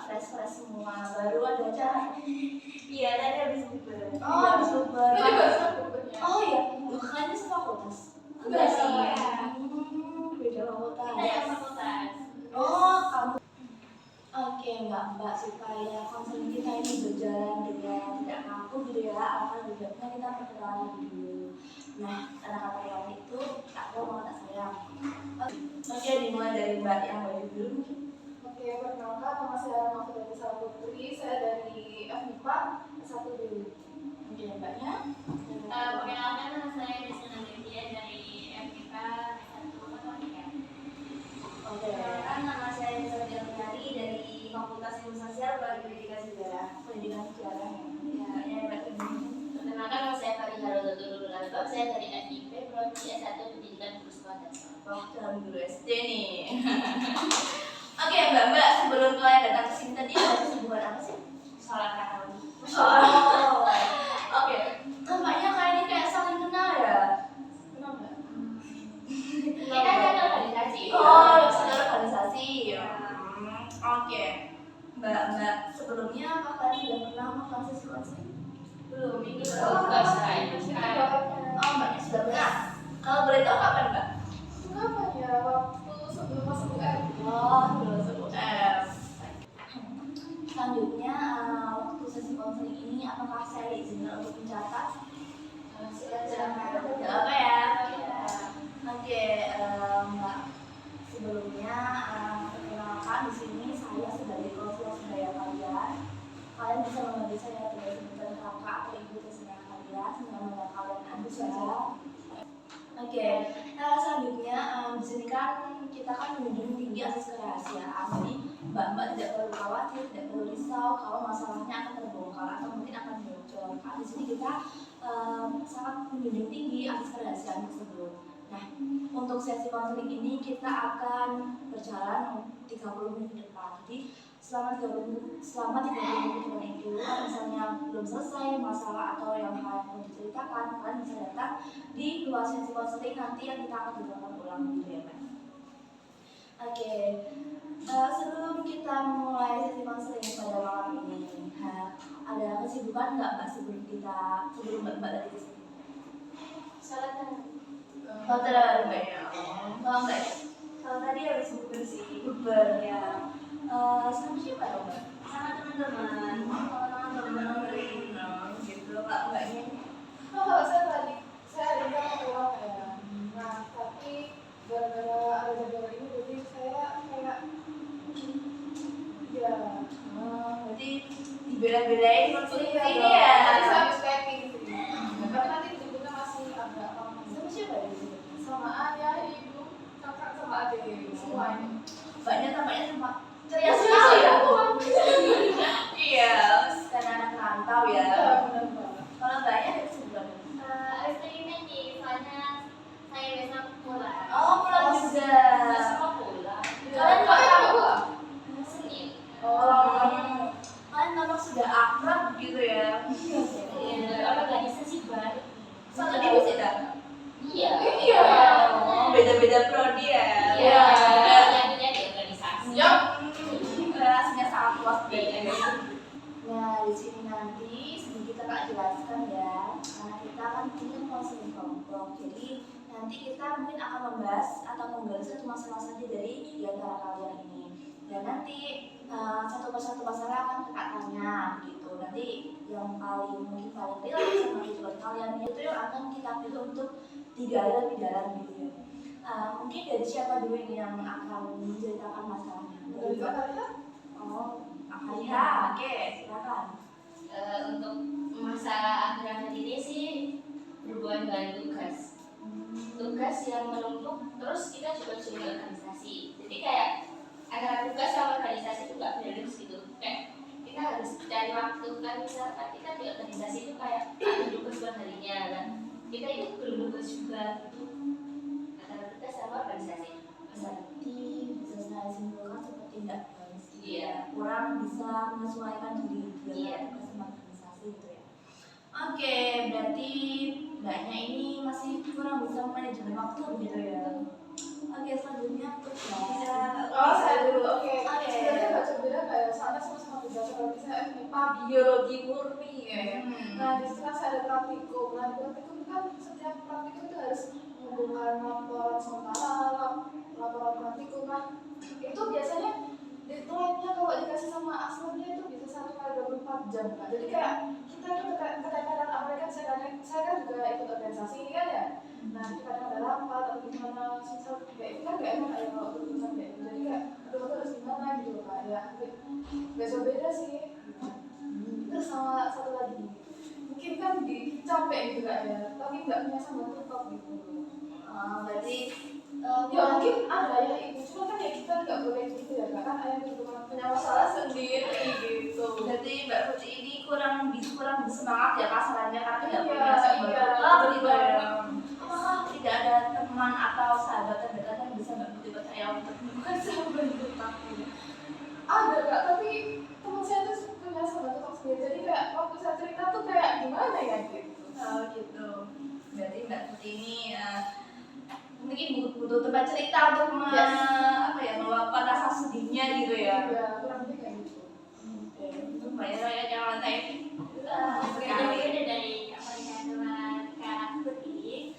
fresh semua, baru ada acara. Iya, tadi habis bukber. Oh, habis bukber. Tadi barusan bukbernya. Oh iya, bukannya sefakultas? Enggak sih. Beda fakultas. Kita yang fakultas. Oh, kamu. Oke, Mbak, supaya konseling kita ini berjalan dengan tidak kaku gitu ya, akan lebihnya kita perkenalan dulu. Nah, kata-kata yang itu tak tahu mau tak sayang. Oke, dimulai dari Mbak yang baju dulu mungkin. Oke, perkenalkan nama saya Nofrianisa Putri, saya dari FMIPA S1 dulu. Oke, Mbaknya. Perkenalkan nama saya Desna Nadia dari FMIPA S1 Matematika. Oke, perkenalkan nama saya Desna Nadia dari Fakultas Ilmu Sosial Pendidikan Sejarah. Pendidikan Sejarah ya, Mbak. Perkenalkan nama saya Fariha Rozatul Lanbab, saya dari FIP Prodi S1 Pendidikan Perusahaan Dasar. Oh, dalam guru SD nih. Oke, Mbak, sebelum kalian datang ke sini tadi ada kesibukan apa sih? Sholat tarawih. Oh, oke. Tampaknya kalian ini kayak saling kenal ya. Kenal nggak? Kita ada organisasi. Oh, sudah organisasi. Oke. Mbak, sebelumnya apa kalian sudah pernah melakukan sesi konseling? Belum, ini Oh, baru selesai. Oh, Mbaknya sudah pernah. Kalau boleh tahu kapan, Mbak? Kapan ya? Waktu sebelum masuk UN. Oh, sebelum masuk UM. Selanjutnya, waktu sesi konseling ini apakah saya diizinkan untuk mencatat? Tidak apa ya? Oke, Mbak. Sebelumnya, perkenalkan di sini saya sebagai konselor sebaya kalian. Kalian bisa memanggil saya dengan sebutan kakak atau ibu terserah kalian, dengan kalian Agus saja. Oke, selanjutnya di sini kan kita kan menjunjung tinggi asas kerahasiaan. Jadi Mbak tidak perlu khawatir, tidak perlu risau kalau masalahnya akan terbongkar atau mungkin akan bocor. Karena di sini kita sangat menjunjung tinggi asas kerahasiaan tersebut. Nah, untuk sesi konseling ini kita akan berjalan 30 menit ke depan. Jadi selama 30 menit ke depan itu, kalau misalnya belum selesai masalah atau yang hal yang perlu diceritakan, kalian bisa datang di luar sesi konseling nanti yang kita akan berjalan ulang gitu ya, Pak. Oke, sebelum kita memulai sesi konseling pada malam ini, ada kesibukan nggak Mbak sebelum Mbak tadi ke sini? Sholat tarawih. Oh, tidak Mbak ya. Kalau Mbak, kalau tadi habis bukber ya. Sama siapa ya Mbak? Sama teman-teman. Teman-teman gitu Kak Mbaknya. Oh, kalau saya ada yang mau pulang ya. Nah, tapi gara-gara ada jadwal ini, jadi saya kayak ya. Berarti dibela-belain konseling Iya, ini ya. Tadi saya habis packing sih. Tapi nanti jemputnya masih agak lama. Sama siapa ya? Sama ayah, ibu, kakak, sama adik semua ini. Mbaknya tampaknya sama Ya, ceria sekali ya. Iya. Iya, karena anak rantau ya. Iya, benar banget. Kalau Mbaknya ada kesibukan? Eksperimen di sana saya besok pulang. Oh, pulang juga. Semua pulang. Kalian kok pulang? Senin. Oh, kalian tampak sudah akrab gitu ya. Apa nggak bisa sih baru? Satu divisi kan? Iya. Iya. Oh, beda-beda prodi ya. Iya. Jadinya di organisasi. Yap. Relasinya sangat luas Iya. Nah, di sini nanti sedikit kakak jelaskan ya, karena kita kan punya konseling kelompok. Jadi nanti kita mungkin akan membahas atau menggali satu masalah saja dari di antara kalian ini. Dan nanti satu persatu masalah akan kakak tanya gitu. Nanti yang paling relate sama tujuan kalian itu yang akan kita pilih untuk digali lebih dalam gitu ya. Mungkin dari siapa dulu ini yang akan menceritakan masalahnya? Dari kakak ya? Oh, Akhirat, oke, silakan. Untuk masalah akhir-akhir ini sih berhubungan dengan tugas yang menumpuk, terus kita juga jadi organisasi. Jadi kayak antara tugas sama organisasi itu nggak balance gitu. Kayak kita harus cari waktu kan, misalkan kita di organisasi itu kayak ada tugas buat harinya kan. Kita itu belum tugas juga gitu. Antara tugas sama organisasi. Berarti bisa saya simpulkan seperti tidak balance gitu Iya. ya. Kurang bisa menyesuaikan diri Iya. dengan tugas sama organisasi gitu ya. Oke, berarti Mbaknya ini masih kurang bisa manajemen waktu gitu ya. Oke, selanjutnya untuk saya. Oh, saya dulu. Oke. Oke. Sebenarnya nggak berbeda kayak soalnya misalnya MIPA biologi murni ya. Hmm. Nah di situ kan saya ada praktikum. Nah di praktikum kan setiap praktikum itu harus mengumpulkan laporan sementara, laporan praktikum. Nah itu biasanya deadline-nya kalau dikasih sama aslamnya itu bisa 1 kali 24 jam Kak. Jadi kayak kita tuh kadang-kadang apalagi kan saya kan juga ikut organisasi ini kan ya. Nah itu kadang ada rapat atau gimana susah kayak itu kan gak enak ya kalau urusan kayak gitu. Jadi kayak aduh aku harus gimana gitu loh Kak ya. Gak jauh beda sih. Terus sama satu lagi mungkin kan capek gitu Kak ya, tapi nggak punya sambal tutup gitu. Berarti Ya mungkin ada ya itu, cuma kan ya kita nggak boleh gitu ya Kak, kan ayah itu kan punya masalah sendiri gitu. berarti Mbak Putri ini kurang bersemangat ya kasarannya karena tidak punya Iya, sahabat iya, dekat betul gitu ya. banget. Apakah tidak ada teman atau sahabat terdekat yang bisa Mbak Putri percaya untuk menemukan sahabat dekat? Ada Kak, tapi teman saya tuh punya sahabat tutup sendiri, jadi kayak waktu saya cerita tuh kayak gimana ya gitu. Oh gitu. Berarti Mbak Putri ini mungkin butuh tempat cerita untuk Yes. meluapkan rasa sedihnya gitu ya. Iya, kurang lebih kayak gitu. Oke, itu Mbak Ira ya jangan tanya. Sekali udah dari Kak Farina sama Kak Putri.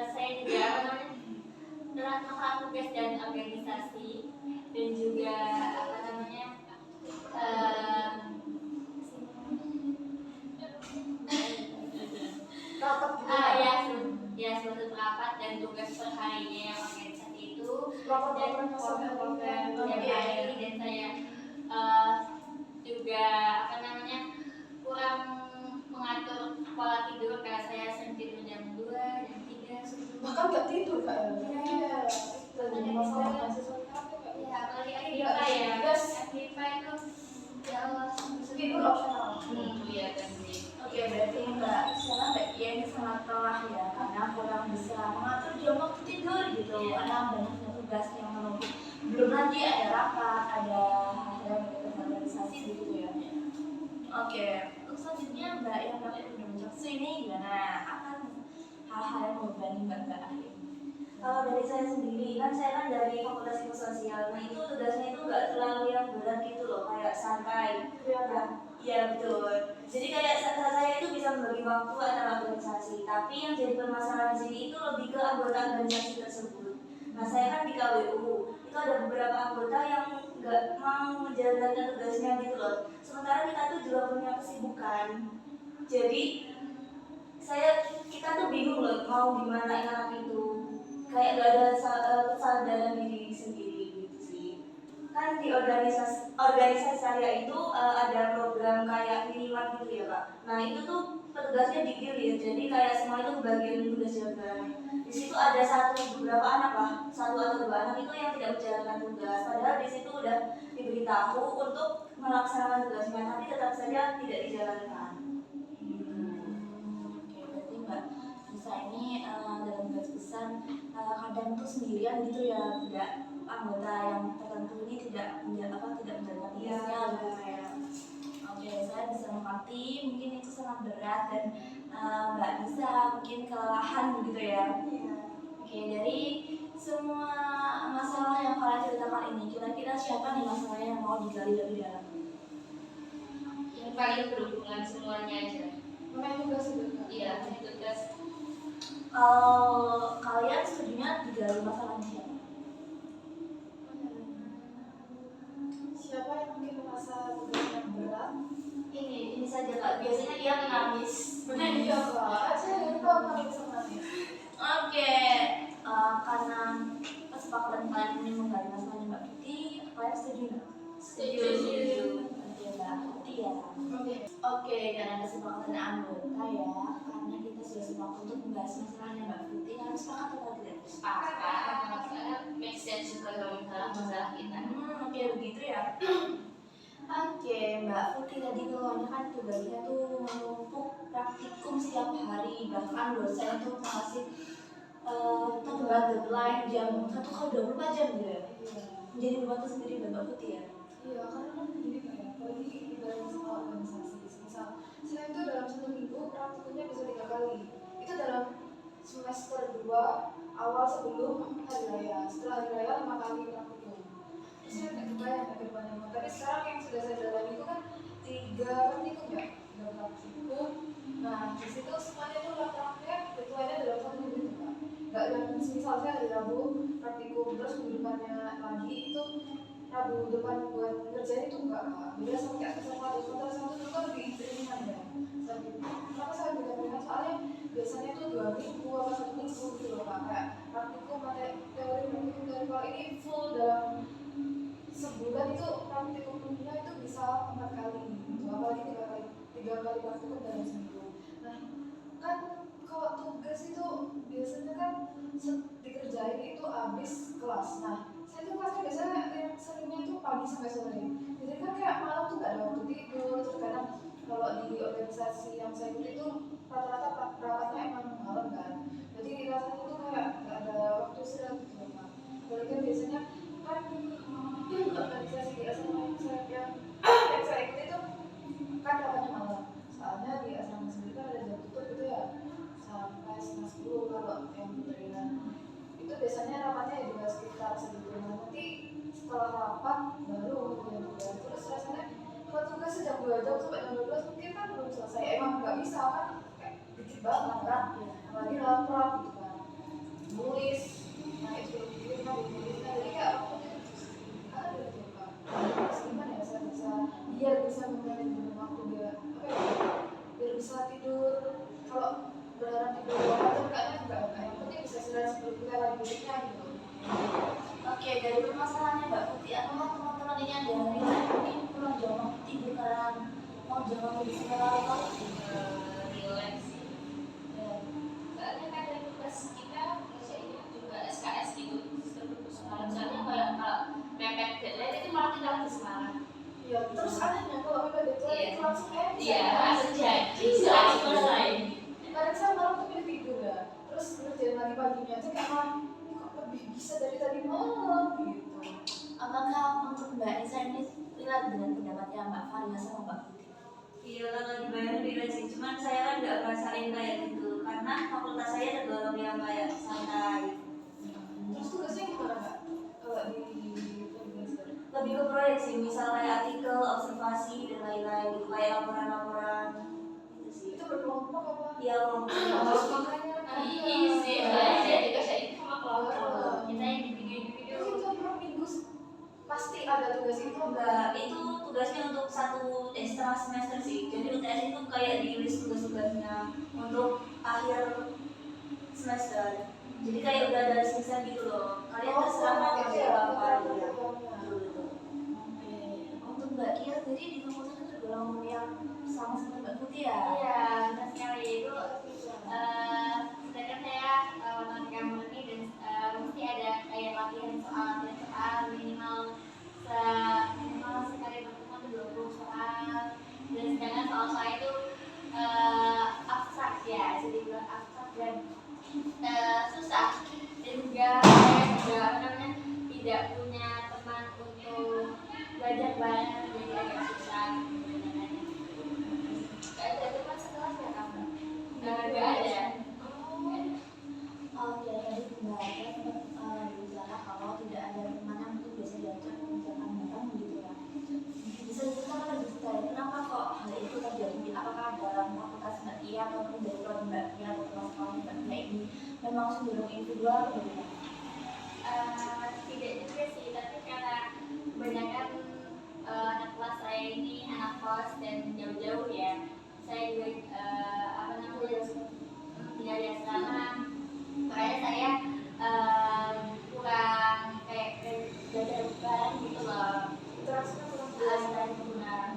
Saya juga apa namanya telah melakukan tugas dan organisasi dan juga apa namanya Rapat gitu. ya suatu rapat dan tugas perharinya yang organisasi itu dan Rapat-rapat program masyarakat. yang hari dan saya juga apa namanya kurang mengatur pola tidur karena saya sering tidur jam 2, jam 3 subuh. Bahkan nggak tidur Kak ya. Iya. Dan masalah mahasiswa sekarang Kak. Ya, apalagi Iya, FIPA ya. yes. FIPA itu ya Allah Tidur opsional. Iya kan sih. Oke, berarti Mbak Ia ini sangat telah ya karena kurang bisa mengatur jam waktu tidur gitu. Karena banyaknya tugas yang menumpuk. Belum lagi ada rapat, ada hal-hal yang organisasi gitu ya. Oke, untuk selanjutnya Mbak yang udah menjawab ini gimana? Apa hal-hal yang membebani Mbak Akhir? Kalau dari saya sendiri, kan saya kan dari Fakultas Ilmu Sosial. Nah itu tugasnya itu nggak terlalu yang berat gitu loh, kayak santai. Ya betul. Jadi kayak saya itu bisa membagi waktu antara organisasi. Tapi yang jadi permasalahan di sini itu lebih ke anggota organisasi tersebut. Nah saya kan di KWU, itu ada beberapa anggota yang nggak mau menjalankan tugasnya gitu loh. Sementara kita tuh juga punya kesibukan. Jadi kita tuh bingung loh mau gimana anak itu. Kayak gak ada kesadaran diri sendiri gitu sih. Kan di organisasi saya itu ada program kayak minimal gitu ya Kak. Nah itu tuh petugasnya digilir, jadi kayak semua itu bagian tugas jawabannya. Di situ ada beberapa anak lah, 1 atau 2 anak itu yang tidak menjalankan tugas. Padahal di situ udah diberitahu untuk melaksanakan tugasnya, tapi tetap saja tidak dijalankan. Oke, berarti Mbak Nisa ini dalam garis besar kadang tuh sendirian gitu ya, tidak anggota yang tertentu ini tidak menjalankan tugasnya gitu ya. Oke, saya bisa mengerti mungkin itu sangat berat dan Mbak Nisa mungkin kelelahan begitu ya. Oke, dari semua masalah yang kalian ceritakan ini, kira-kira siapa nih masalahnya yang mau digali lebih dalam? Yang paling berhubungan semuanya aja. Makanya tugas itu Kak. Iya, tugas. Kalau kalian setujunya digali masalahnya siapa? Siapa yang mungkin merasa tugasnya berat? Ini saja Kak, biasanya dia menangis. Iya Kak, saya tahu Kak bisa menangis. Oke, karena kesepakatan kalian ini menggali masalahnya Mbak Putih, kalian setuju nggak? Setuju. Oke, Mbak Putih ya. Oke, karena kesepakatan anggota ya, karena kita sudah sepakat untuk membahas masalahnya Mbak Putih, harus sepakat atau tidak? Sepakat. Karena make sense juga kalau masalah kita. Oke, begitu ya. Oke, Mbak Putih tadi keluarnya kan tugasnya tuh menumpuk praktikum setiap hari, bahkan dosen tuh ngasih deadline jam 1 kali 24 jam gitu ya. Menjadi membantu sendiri Mbak Putih ya. Iya, karena kan gini kayak apalagi di dalam sekolah organisasi. Misal, saya itu dalam 1 minggu praktikumnya bisa 3 kali. Itu dalam semester 2 awal sebelum hari raya. Setelah hari raya 5 kali praktikum. Terus saya nggak kebayang ke depannya. Tapi sekarang yang sudah saya jalani itu kan 3 praktikum ya, 3 praktikum. Nah di situ semuanya tuh praktek deadline-nya dalam 1 minggu itu Kak. Nggak yang misal saya hari Rabu praktikum terus minggu depannya lagi itu Rabu depan buat ngerjain itu enggak Kak. Beda sama kayak sementara satu itu kan lebih ringan ya. Kenapa saya bilang ringan soalnya biasanya tuh 2 minggu atau 1 minggu gitu loh Kak. Kayak praktikum teori kalau ini full dalam sebulan itu praktikumnya itu bisa 4 kali gitu. Apalagi 3 kali praktikum dalam seminggu. Nah kan kalau tugas itu biasanya kan dikerjain itu habis kelas. Nah saya tuh kelasnya biasanya seringnya itu pagi sampai sore. Jadi kan kayak malam tuh gak ada waktu tidur. Terus kadang kalau di organisasi yang saya ikut itu rata-rata perawatnya emang malam kan. Jadi rasanya tuh kayak gak ada waktu istirahat gitu kan. Apalagi kan biasanya kan organisasi di asrama yang saya ikut itu kan rapatnya malam. Soalnya di asrama sendiri kan ada jam tutup gitu ya sampai setengah 10 kalau yang putrinya. Itu biasanya rapatnya ya juga sekitar segitu. Nah nanti setelah rapat baru jam 2. Terus rasanya kalau tugas jam 2 jam sampai jam 12 mungkin kan belum selesai. Emang nggak bisa kan kayak dikit banget kan. Apalagi lapor gitu kan. Nulis, nah itu kan ditulisnya jadi kayak ada gitu kan. Terus gimana ya saya bisa biar bisa memanage waktu biar biar bisa tidur. Kalau berharap tidur 2 jam kayaknya enggak. Yang penting bisa istirahat sebelum kita lagi berikutnya gitu. Oke, dari permasalahannya Mbak Putih, apakah teman-teman ini ada yang mungkin kurang jam waktu tidur karena mau jam waktu di sekolah atau Relax sih. Soalnya kadang tugas kita kerjanya juga SKS gitu, terus semalam. Soalnya kalau mepet deadline itu malah kita lagi semangat. Iya, terus anehnya kalau mepet deadline itu langsung Iya, langsung jadi, langsung selesai. Kadang saya malam tuh pilih tidur ya, terus ngerjain lagi paginya aja kayak ini kok lebih bisa dari tadi malam gitu. apakah untuk Mbak Nisa ini relate dengan pendapatnya Mbak Faria sama Mbak Putih? Iya kalau dibayar relate sih, cuman saya kan nggak ngerasain kayak gitu karena fakultas saya tergolong yang kayak santai. Terus tugasnya gimana Kak? Kalau di universitas? Lebih ke proyek sih, misal kayak artikel, observasi dan lain-lain gitu, kayak laporan-laporan gitu sih. Itu berkelompok apa? Iya Terus kelompok. makanya Iya sih, saya juga saya sama kelompok. Kita yang di video-video. terus itu per minggu pasti ada tugas itu Enggak, itu tugasnya untuk setengah semester sih. Jadi UTS itu kayak di list tugas-tugasnya untuk akhir semester. Jadi kayak udah ada sisa gitu loh. Kalian terserah mau kerja apa ya. Betul. Oke, untuk Mbak Kia sendiri di fakultas itu tergolong yang sama seperti Mbak Putih ya? Iya, benar sekali itu. Sedangkan saya matematika murni dan mesti ada kayak latihan soal minimal sekali bertemu itu 20 soal. Dan sedangkan soal saya itu abstrak ya, jadi bilang abstrak dan susah. Dan juga saya juga tidak punya teman untuk belajar bareng, jadi agak susah. Gak ada teman sekelas ya kamu? Gak ada. Oke, tadi Mbak Kia sempat berbicara kalau tidak ada teman yang itu biasa diajak mengerjakan bareng gitu ya. Bisa diceritakan lebih detail kenapa kok hal itu terjadi? Apakah dalam fakultas Mbak Kia ataupun dari prodi Mbak Kia atau kelas Mbak Kia ini memang cenderung individual atau bagaimana? Tidak juga sih, tapi karena kebanyakan anak kelas saya ini anak kos dan jauh-jauh ya, saya juga tinggal di asrama, makanya saya kurang kayak belajar bareng gitu loh. interaksinya kurang Ada penggunaan.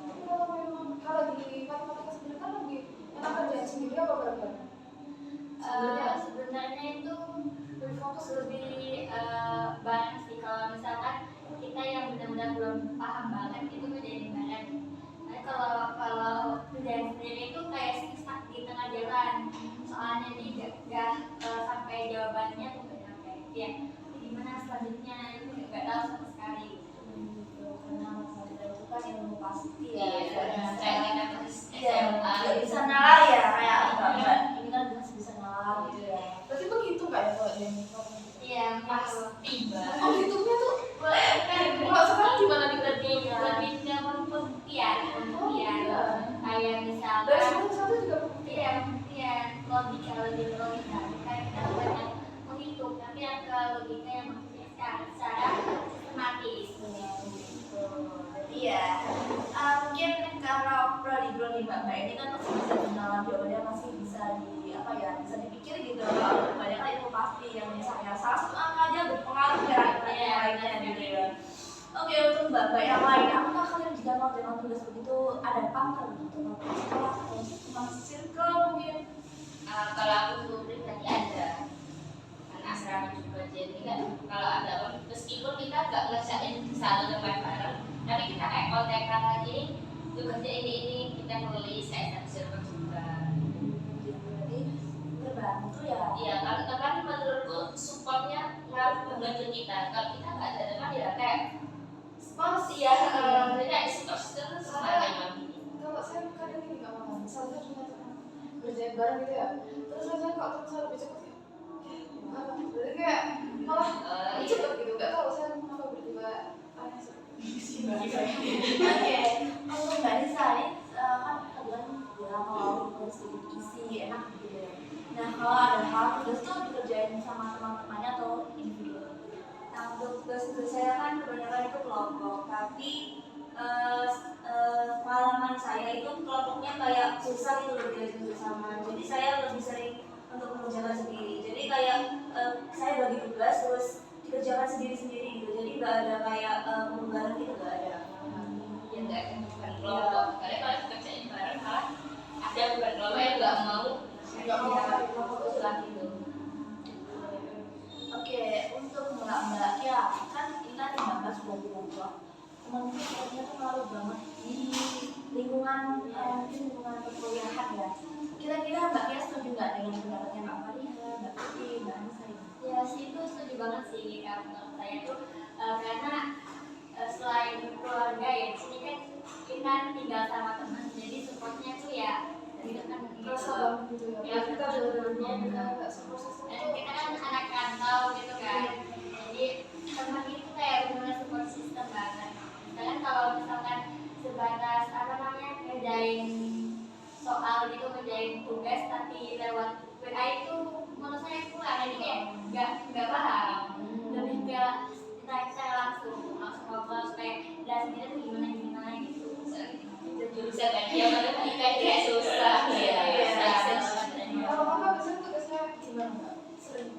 Tapi kalau memang kalau di matematika sendiri kan lebih enak kerjaan sendiri apa bareng? Sebenarnya itu berfokus lebih bareng sih. Kalau misalkan kita yang benar-benar belum paham banget itu kerjain bareng. Nah kalau kerjaan sendiri itu kayak stuck di tengah jalan. Soalnya dia nggak sampai jawabannya tuh nggak nyampe. Ya gimana selanjutnya itu nggak tahu sama sekali. Gitu, karena matematika itu kan ilmu pasti ya. Iya, kayak kita pas Iya, SMA. nggak bisa nalar ya kayak Mbak. Ini kan bukan bisa nalar gitu ya. Berarti menghitung kayak kalau dia Iya, pasti banget. oh hitungnya tuh Kan kalau sekarang gimana nih lebih ke nih mbak ini kan masih bisa kenalan jawabannya, masih bisa di apa ya, bisa dipikir gitu. Banyak kan itu pasti yang misalnya salah satu angka aja berpengaruh ya yang lainnya gitu ya. Oke, untuk mbak yang lain, apakah kalian jika mau dengan tugas begitu ada pangkal gitu sekolah atau cuma circle mungkin? Kalau aku pribadi ada kan asrama juga, jadi kan kalau ada meskipun kita nggak ngerjain satu tempat bareng, tapi kita kayak kontekan lagi tugasnya ini kita nulis kayak satu juga. Berarti terbantu ya. Iya, kalau teman menurutku supportnya ngaruh banget ke kita. Kalau kita nggak ada teman ya kayak spons ya, jadi kayak support system semuanya. Kalau saya kadang gini nggak apa-apa, misalnya punya teman kerjain bareng gitu ya, terus rasanya kalau teman saya lebih cepet apa? Berarti kayak malah lebih cepet gitu, nggak tahu saya kenapa berdua aneh sih. Oke, untuk mbak Nisa ini kan kalian bilang kalau tugas sedikit isi enak gitu ya. Nah kalau ada hal tugas tuh dikerjain sama teman-temannya atau individu? Nah, untuk tugas-tugas saya kan kebanyakan itu kelompok, tapi pengalaman saya itu kelompoknya kayak susah gitu loh diajak bersama. Jadi saya lebih sering untuk mengerjakan sendiri. Jadi kayak saya bagi tugas terus dikerjakan sendiri-sendiri gitu. Jadi nggak ada kayak bareng gitu, nggak ada. Ya nggak ada bukan kelompok. Karena kalau kerjain bareng malah ada bukan kelompok yang nggak mau kelompok itu lagi gitu. Oke, untuk mbak ya kan kita di mbak sudah bilang bahwa mungkin kayaknya tuh ngaruh banget di lingkungan mungkin lingkungan perkuliahan ya. Kira-kira mbak Kia setuju nggak dengan pendapatnya mbak Faria, mbak Putri, mbak Anissa ini? Ya sih itu setuju banget sih kalau menurut saya tuh karena selain keluarga ya di sini kan kita tinggal sama teman, jadi supportnya tuh ya dari dekat gitu. Rasa banget gitu ya. Ya, Kita betul. juga dari rumah kita nggak seproses Dan kita kan anak rantau gitu kan, jadi teman itu kayak benar support system banget. Misalkan kalau misalkan sebatas apa namanya ngerjain soal gitu, ngerjain tugas tapi lewat WA itu menurut saya kurang, jadi kayak nggak paham. Lebih ke kita langsung ngobrol supaya jelasin kita tuh gimana gitu. Bisa kan dia matematika kayak susah ya. Kalau kakak biasanya tugasnya gimana mbak? Sering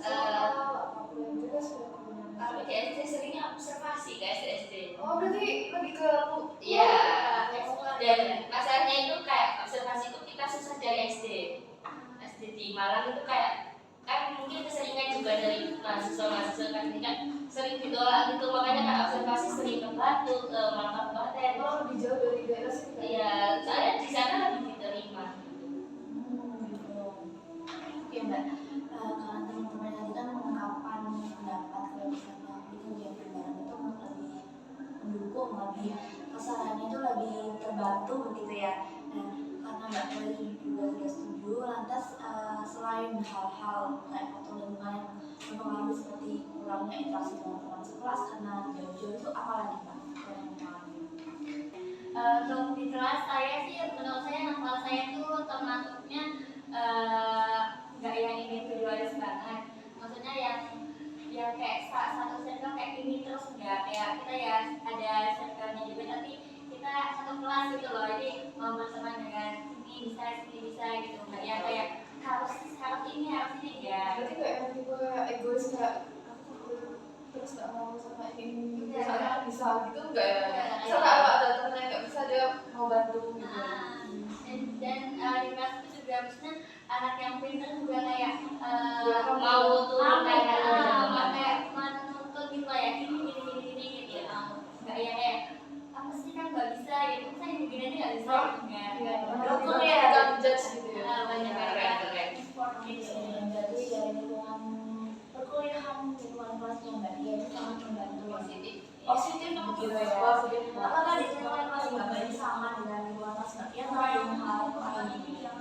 soal apapun yang tugas sudah kebenaran. Tapi di SD seringnya observasi guys di SD. Oh berarti lebih ke Iya, dan masalahnya itu kayak observasi itu kita susah dari SD. SD di Malang itu kayak kan mungkin keseringan juga dari mahasiswa kan ini kan sering ditolak gitu, makanya kan observasi sering ke Batu, ke Kabupaten. oh lebih jauh dari daerah sini kan? Iya, soalnya di sana lebih diterima. Gitu. Oke mbak, karena teman-teman tadi kan mengungkapkan pendapat kalau misalnya bikin jam bareng itu lebih mendukung, lebih kesarannya itu lebih terbantu begitu ya. Nah karena mbak Putri juga sudah setuju, lantas selain hal-hal kayak atau lingkungan yang mempengaruhi seperti kurangnya interaksi dengan teman sekelas karena jauh-jauh itu apa lagi mbak yang mempengaruhi? Untuk di kelas saya sih, menurut saya kelas saya tuh termasuknya nggak yang individualis banget. Maksudnya yang kayak satu circle kayak ini terus nggak kayak kita ya ada circle-nya juga, tapi kita satu kelas gitu loh. Jadi mau berteman dengan sini bisa gitu. Nggak yang kayak harus ini ya. Berarti kayak yang tipe egois kayak aku terus nggak mau sama ini misalnya kan bisa gitu enggak ya? Misalnya kalau ada temen yang nggak bisa dia mau bantu gitu. Dan di kelas itu juga maksudnya anak yang pintar juga kayak mau turun kayak menuntut gitu ya gini gitu ya. Nggak yang kayak apa sih kan nggak bisa gitu, saya begini aja nggak bisa enggak. Mendukung ya, bukan judge gitu ya. Banyak keren. Jadi dari lingkungan perkuliahan, lingkungan kelasnya mbak Dia itu sangat membantu positif gitu ya. Apakah di lingkungan kelas mbak ini sama dengan lingkungan kelas mbak Dia mengandung hal atau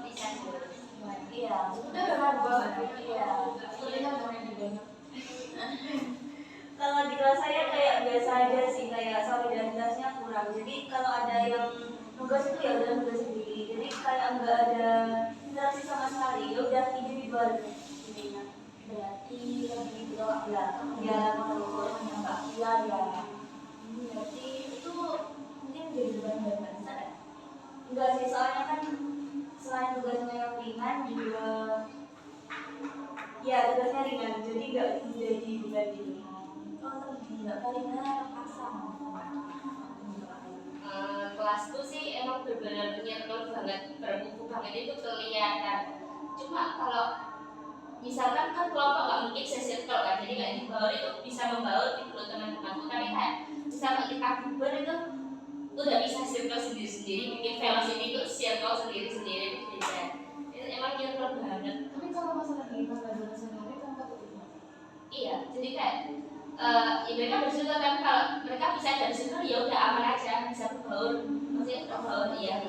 Bisa iya sudah berubah iya sebenarnya banyak juga. Kalau di kelas saya kayak biasa aja sih, kayak solidaritasnya kurang. Jadi kalau ada yang nugas itu ya udah nugas sendiri. Jadi kayak nggak ada interaksi sama sekali. Ya udah individual intinya. Berarti lebih belakang ya menurut hanya mbak Kia ya. Berarti itu mungkin jadi beban dari mbak Nisa ya? Enggak sih, soalnya kan selain tugasnya yang ringan juga ya tugasnya ringan, jadi nggak jadi beban gitu. Oh, tidak paling benar pasang. Kelasku sih emang benar-benar nyentol banget, berbuku banget itu kelihatan. Cuma kalau misalkan kan kelompok nggak mungkin se-circle kan, jadi nggak dibaur itu bisa membaur gitu loh teman-temanku. Tapi kayak misalkan kita bubar itu udah bisa circle sendiri-sendiri, bikin velocity itu circle sendiri-sendiri itu beda. Itu emang nyentol banget. Tapi kalau masalah di pembelajaran sehari-hari kan patut itu. Iya, jadi kayak ya mereka bersyukur kan kalau mereka bisa dari situ ya udah aman aja, bisa berbaur, maksudnya berbaur iya.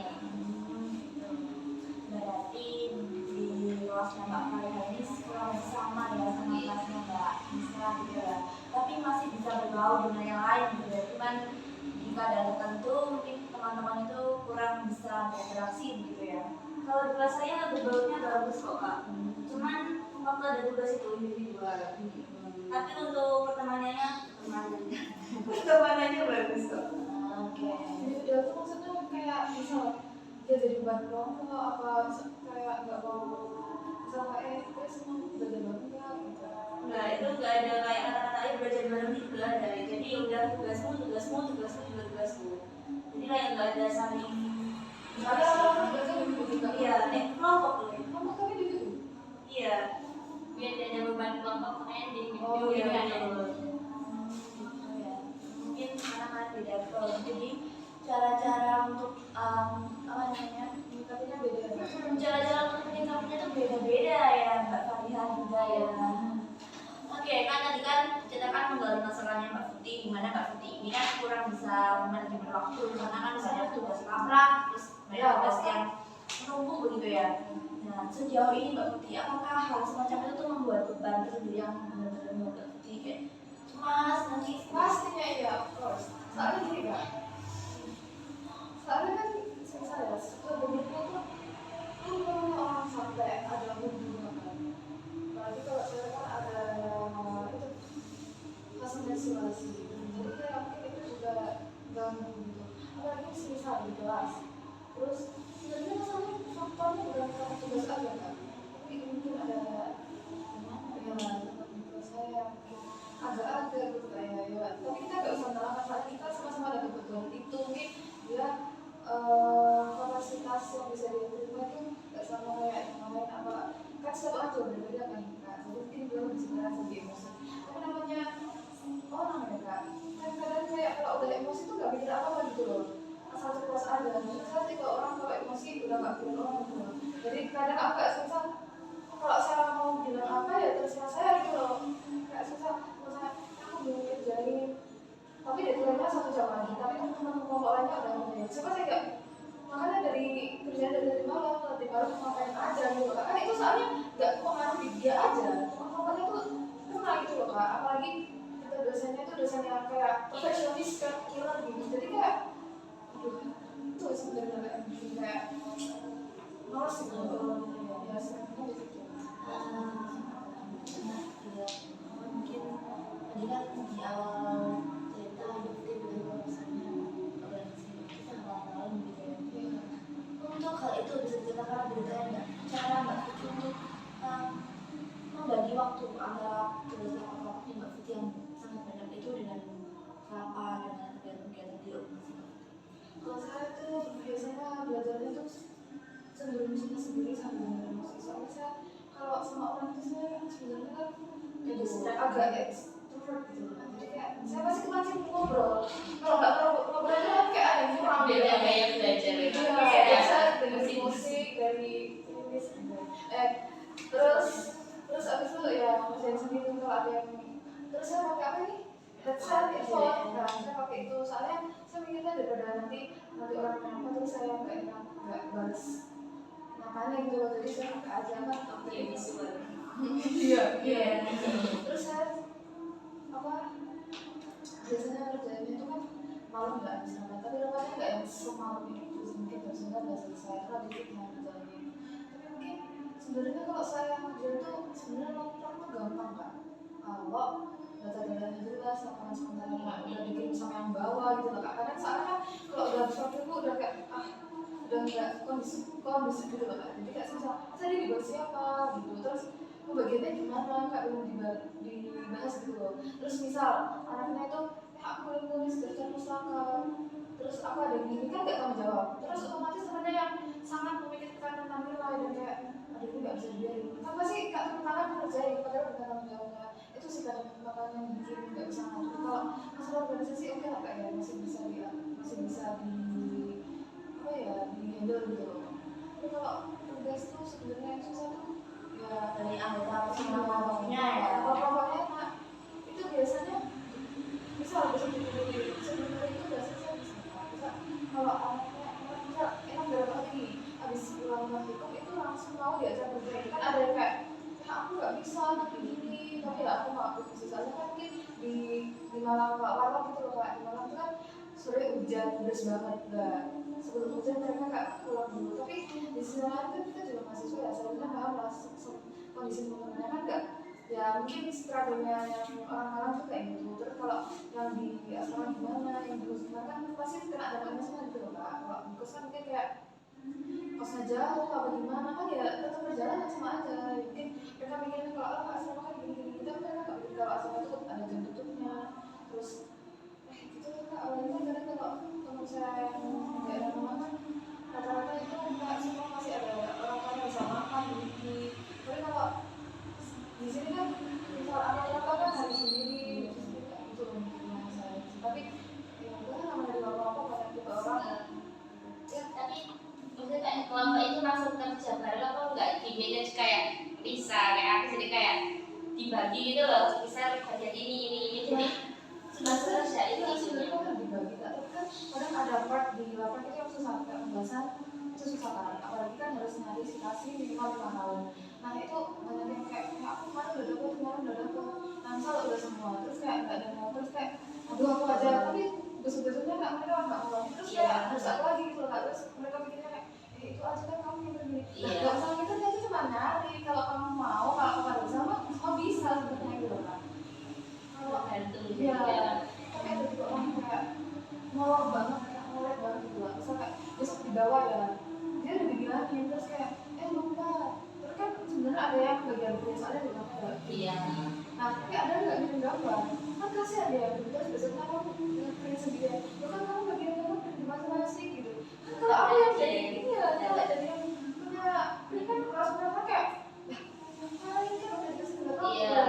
Berarti di kelasnya Mbak Faria ini kurang sama ya sama kelasnya Mbak Nisa gitu ya. Tapi masih bisa bergaul dengan yang lain gitu ya. Cuman di keadaan tertentu mungkin teman-teman itu kurang bisa berinteraksi gitu ya. Kalau di kelas saya berbaurnya bagus kok kak, cuman waktu ada tugas itu individual. Tapi untuk pertemanannya bagus kok. Oke. Individual itu maksudnya kayak misal dia jadi beban kelompok apa kayak nggak mau misal kayak kita semua belajar bareng nggak gitu. Enggak, itu enggak ada kayak kata-kata ayo belajar bareng itu enggak ada. Jadi ya udah tugasmu juga tugasku. Jadi kayak enggak ada saling Ada orang belajar di buku juga. iya, kelompok loh. Kamu tapi di situ. Iya. Biar tidak ada beban kelompok makanya di Oh, video iya, kan ya. Gitu ya. Mungkin karena kan beda role. Jadi cara-cara untuk apa namanya? Menyikapinya beda ya. Cara-cara untuk menyikapinya tuh beda-beda ya Mbak Fariha juga ya. Oke, kan tadi kan kita kan menggali masalahnya Mbak Putih, gimana Mbak Putih ini kan kurang bisa manajemen waktu karena kan misalnya tugas labrak, terus banyak tugas yang menumpuk begitu ya. Nah, sejauh ini Mbak Putih, apakah hal semacam itu tuh membuat beban tersendiri yang benar-benar membuat Mbak Putih kayak cemas, nanti Pastinya iya, of course. Soalnya gini kak, soalnya kan saya sebenarnya tuh kalau orang sampai ada hubungan kan, apalagi kalau saya kan ada itu fase menstruasi, jadi kayak mungkin itu juga ganggu gitu. Apalagi misal di kelas, terus sebenarnya masalahnya faktornya bukan karena tugas aja kan, tapi mungkin ada yang tempat saya agak-agak gitu kayak ya, tapi kita nggak usah menyalahkan soalnya kita sama-sama ada kebutuhan itu mungkin dia kapasitas yang bisa dia terima itu nggak sama kayak yang lain apa kan setiap orang juga berbeda kan kak, jadi mungkin dia lebih sebenarnya lebih emosi, tapi namanya orang ya kak, kadang-kadang kayak kalau udah emosi tuh nggak mikir apa-apa gitu loh, asal ceplos aja. Misalnya tiga orang kalau emosi udah nggak pikir orang gitu loh, jadi kadang aku nggak susah kalau saya mau bilang apa ya terserah saya gitu loh, nggak susah. Misalnya aku belum kerjain tapi deadline-nya 1 jam lagi, tapi teman-teman kelompok lainnya udah ngerjain, siapa sih enggak, makanya dari kerjaan dari malam nanti baru ngapain aja gitu kak, kan itu soalnya nggak mempengaruhi dia aja, kelompoknya tuh kena gitu loh kak, apalagi kita dosennya tuh dosen yang kayak perfeksionis kan, killer gitu, jadi kayak aduh itu sebenarnya kayak bikin kayak males gitu ya sebenarnya di situ. mungkin tadi kan di awal cerita Yukti bilang kalau misalnya organisasi kita hal-hal gitu ya. Untuk hal itu bisa diceritakan beritanya nggak? Cara Mbak Putih untuk membagi waktu antara tugas kelompok Mbak Putih yang sangat banyak itu dengan rapat dengan kegiatan-kegiatan di organisasi. Kalau saya tuh biasanya belajarnya tuh cenderung sendiri sambil emosi, soalnya saya kalau sama orang itu saya sebenarnya kan agak extrovert gitu kan, jadi kayak saya pasti kemancing ngobrol, kalau nggak ngobrol itu kan kayak ada yang kurang gitu. Beda gaya belajar ya. Iya, biasa dari musik, dari tulis, terus abis itu ya ngerjain sendiri kalau ada yang, terus saya pakai apa nih? Headset, earphone, nah saya pakai itu soalnya saya mikirnya daripada nanti orang kenapa terus saya nggak balas makanya gitu loh, jadi saya pakai aja kan Iya visual. iya terus saya apa biasanya kerjanya itu kan malam nggak bisa, tapi rupanya nggak yang semalam itu mungkin jam 9 nggak selesai karena dikit mau kerjanya, tapi mungkin sebenarnya kalau saya ngerjain tuh sebenarnya nonton tuh gampang kan, kalau data-datanya jelas, laporan sebenarnya udah dikirim sama yang bawah gitu loh kak, kadang soalnya kalau udah sesuatu itu udah kayak udah nggak kondisi gitu loh Kak. Jadi kayak susah tadi dibahas siapa gitu, terus pembagiannya gimana Kak, belum dibahas gitu loh. Terus misal anaknya itu aku belum nulis daftar pustaka, terus aku ada gini kan gak tanggung jawab, terus otomatis temennya yang sangat memikirkan tentang nilai dan kayak aduh ini gak bisa dibiarin kan pasti Kak tepuk tangan ngerjain padahal bukan tanggung jawabnya. Itu sih kadang makanya bikin gak bisa ngatur. Kalau masalah organisasi oke lah Kak ya, masih bisa di apa ya, di handle gitu loh. Tapi kalau tugas tuh sebenarnya yang susah tuh ya dari anggota kelompoknya ya. Kelompoknya Kak itu biasanya misal sebenarnya itu udah selesai bisa kalau anaknya misal enak dalam hal ini habis pulang praktikum itu langsung mau diajak bergerak kan ada yang kayak ya aku nggak bisa begini tapi ya aku mau aku bisa soalnya kan mungkin di Malang Warok gitu loh Kak, di Malang tuh kan sore hujan deras banget nggak sebelum hujan mereka nggak pulang dulu, tapi di sisi lain kan kita juga mahasiswa ya sebenarnya paham lah kondisi teman-temannya kan nggak ya mungkin struggle-nya yang orang-orang tuh kayak gitu. Terus kalau yang di asrama gimana, yang di kos gimana kan pasti kena dampaknya semua gitu loh Kak. Kalau di kos kan mungkin kayak kosnya jauh apa gimana kan ya tetap perjalanan sama aja. Mungkin mereka mikirnya kalau asrama kan gini-gini tapi mereka nggak mikir kalau asrama itu ada jam tutupnya. Terus gitu loh Kak. Awalnya kan kadang kalau teman saya yang daerah rumah kan rata-rata itu nggak semua masih ada orang-orang yang bisa makan di tapi kalau di sini kan misal anak-anak kan hari sendiri itu yang saya tapi ya itu kan namanya di apa-apa banyak juga orang Ya, tapi maksudnya kayak kelompok itu langsung kerja bareng apa enggak di manage kayak bisa kayak aku jadi kayak dibagi gitu loh, bisa bagian ini jadi langsung kerja ini sebenarnya kan dibagi tapi kan kadang ada part di lapangan itu yang susah kayak pembahasan itu susah kan apalagi kan harus nyari situasi minimal 5 tahun. Nah itu banyak yang kayak aku kemarin udah dapet nah misal udah semua terus kayak nggak ada mau terus kayak aduh aku aja tapi besok-besoknya mereka nggak mau terus kayak harus aku lagi gitu loh terus mereka pikirnya kayak itu aja kan kamu yang begini nggak usah gitu aja cuma nyari kalau kamu mau kalau kamu ada sama semua bisa sebenarnya gitu kan kalau iya tapi ada juga orang kayak molor banget gitu lah misal kayak besok dibawa ya dia udah dibilangin terus kayak lupa terus kan sebenarnya ada yang bagian biasanya di gambar iya. nah tapi ada nggak ngirim gambar kan kasih ada yang terus besoknya kamu print sendiri ya kan kamu bagian kamu print di masing-masing gitu kan kalau aku yang jadi ini ya kalau jadi yang punya print kan merasa kayak ngapain kan udah jelas nggak tahu iya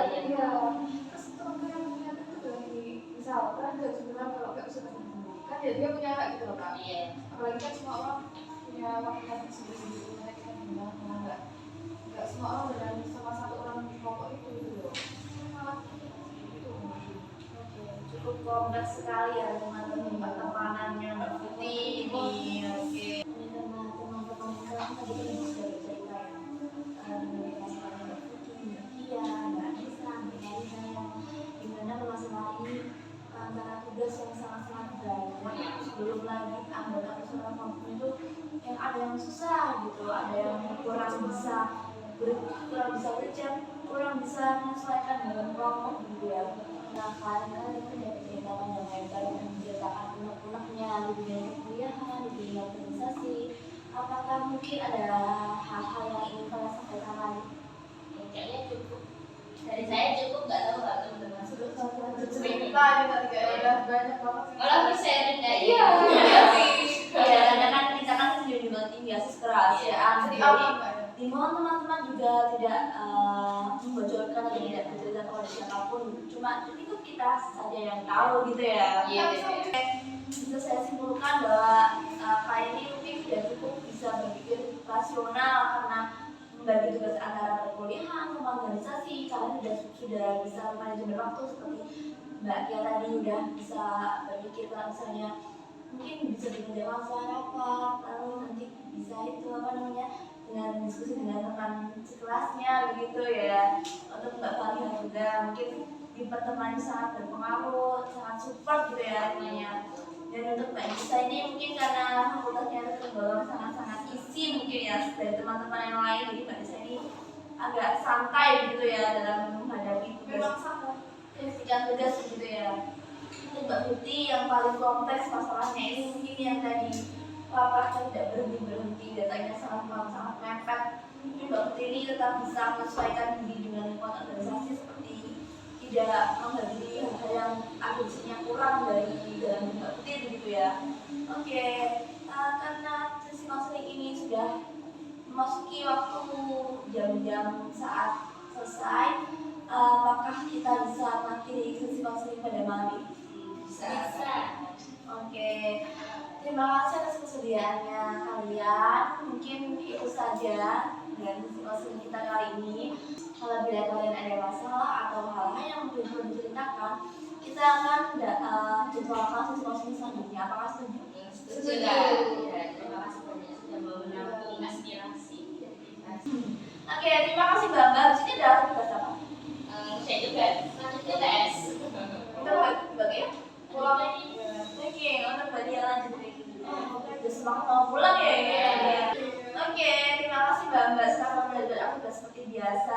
terus teman-teman yang punya itu dari misal kan dari sebenarnya kalau nggak bisa kan ya dia punya hak gitu loh Kak. Iya. Apalagi kan semua orang punya waktu sendiri-sendiri mereka kan gimana nggak semua orang berani sama satu orang di kelompok itu gitu loh. Malah gitu. Oke, cukup kompleks sekali ya teman-teman pertemanannya Mbak Putih ini. Oke. Ini karena teman-teman kalian tadi kan sudah bercerita ya mengenai masalah Mbak Putih, Mbak Kia, Mbak Anissa, Mbak Marina gimana permasalahan ini antara tugas yang sangat-sangat berat. Belum lagi anggota keseluruhan kampung itu yang ada yang susah gitu, ada yang kurang bisa kerja, kurang bisa menyesuaikan dengan kelompok gitu ya. Nah kalian itu punya pengalaman yang hebat dan menceritakan unek-uneknya di dunia perkuliahan, di dunia organisasi. Apakah mungkin ada hal-hal yang ingin kalian sampaikan lagi? Kayaknya cukup dari saya cukup nggak tahu nggak teman-teman Cerita gitu kayak udah banyak banget. kalau aku sharing kayak Iya sih. Ya karena kan kita kan sendiri juga tinggi asis kerahasiaan Jadi jadi apa Mbak? dimohon teman-teman juga tidak membocorkan atau tidak bercerita kepada siapapun, cuma itu kita saja yang tahu gitu ya. Iya. Bisa saya simpulkan bahwa kalian ini mungkin sudah cukup bisa berpikir rasional karena membagi tugas antara perkuliahan, organisasi, kalian sudah bisa manajemen waktu seperti Mbak Kia tadi udah bisa berpikir kalau misalnya mungkin bisa bekerja sama rapat, lalu nanti bisa itu apa namanya dengan diskusi dengan teman sekelasnya begitu ya. Untuk Mbak Falia juga mungkin di pertemanan sangat berpengaruh, sangat support gitu ya namanya. Dan untuk Mbak Nisa ini mungkin karena fakultasnya tergolong sangat-sangat isi mungkin ya dari teman-teman yang lain, jadi Mbak Nisa ini agak santai gitu ya dalam menghadapi tugas tugas gitu ya. Untuk Mbak Putih yang paling kompleks masalahnya ini mungkin yang tadi langkahnya tidak berhenti, datanya sangat mepet. Mungkin Mbak Putri ini tetap bisa menyesuaikan diri dengan lingkungan organisasi seperti tidak menghadiri hal-hal yang agensinya kurang dari dalam Mbak Putri begitu ya. Oke, karena sesi konseling ini sudah memasuki waktu jam-jam saat selesai, apakah kita bisa mengakhiri sesi konseling pada malam ini? Bisa. Oke, terima kasih atas kesediaannya kalian. Mungkin itu saja dengan sesi konseling kita kali ini. Kalau bila kalian ada masalah atau hal-hal yang mungkin perlu diceritakan, kita akan jadwalkan sesi konseling selanjutnya. Apakah setuju? Setuju. Ya, terima kasih banyak sudah mau menampung aspirasi dari kita. Oke, terima kasih Mbak. Di sini ada aktivitas apa? Saya juga lanjut ke tes. Kita bagi ya? Pulang lagi. Oke, untuk bagi yang lanjut lagi. Oke, udah semangat mau pulang ya. Oke, terima kasih Mbak. Sekarang belajar aktivitas seperti biasa.